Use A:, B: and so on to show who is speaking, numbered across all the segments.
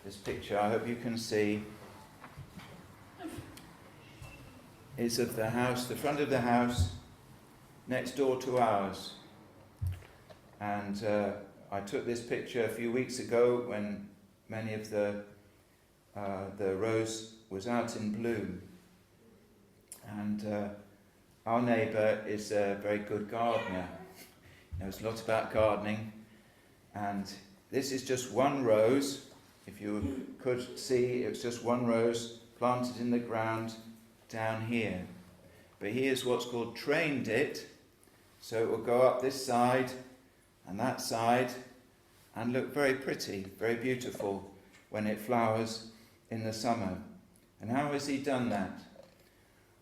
A: This picture, I hope you can see, is of the house, the front of the house next door to ours. And I took this picture a few weeks ago when many of the rose was out in bloom. And our neighbour is a very good gardener. He knows a lot about gardening. And this is just one rose. If you could see, it's just one rose planted in the ground down here. But he is what's called trained it, so it will go up this side and that side and look very pretty, very beautiful when it flowers in the summer. And how has he done that?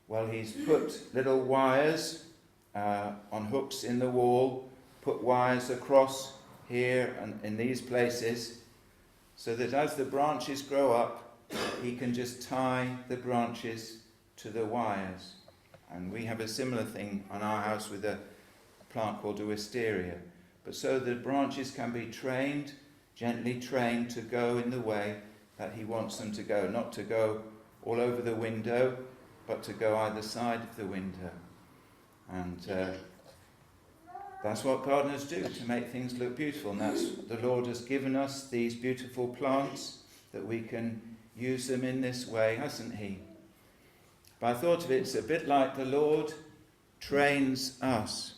A: Well, he's put little wires on hooks in the wall, put wires across here and in these places, so that as the branches grow up, he can just tie the branches to the wires. And we have a similar thing on our house with a plant called a wisteria. But so the branches can be trained, gently trained to go in the way that he wants them to go, not to go all over the window, but to go either side of the window. And that's what gardeners do, to make things look beautiful. And that's, the Lord has given us these beautiful plants that we can use them in this way, hasn't he? But I thought of it, it's a bit like the Lord trains us.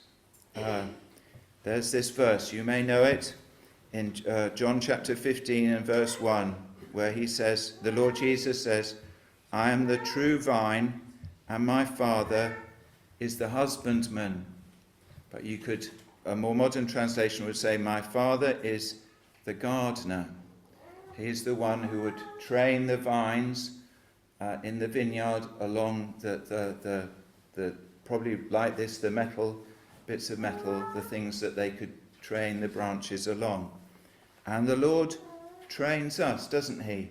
A: There's this verse, you may know it, in John chapter 15 and verse 1, where he says, the Lord Jesus says, I am the true vine, and my Father is the husbandman. But you could, a more modern translation would say, my Father is the gardener. He is the one who would train the vines in the vineyard along the probably like this, the metal, bits of metal, the things that they could train the branches along. And the Lord trains us, doesn't he?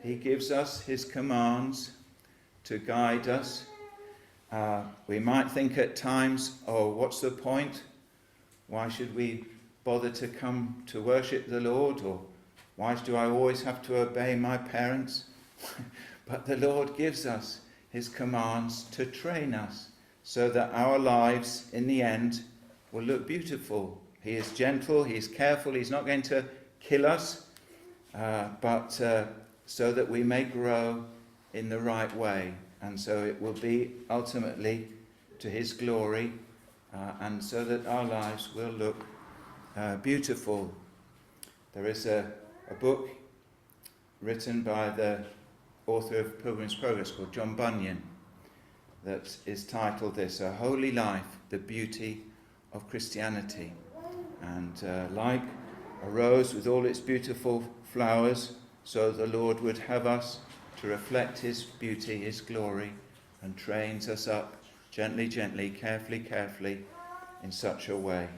A: He gives us his commands to guide us. We might think at times, oh, what's the point? Why should we bother to come to worship the Lord? Or why do I always have to obey my parents? But the Lord gives us his commands to train us so that our lives in the end will look beautiful. He is gentle, he is careful, he's not going to kill us, but so that we may grow in the right way. And so it will be ultimately to his glory, and so that our lives will look beautiful. There is a book written by the author of Pilgrim's Progress called John Bunyan that is titled this, A Holy Life, the Beauty of Christianity. And like a rose with all its beautiful flowers, so the Lord would have us to reflect his beauty, his glory, and trains us up gently, gently, carefully, carefully, in such a way.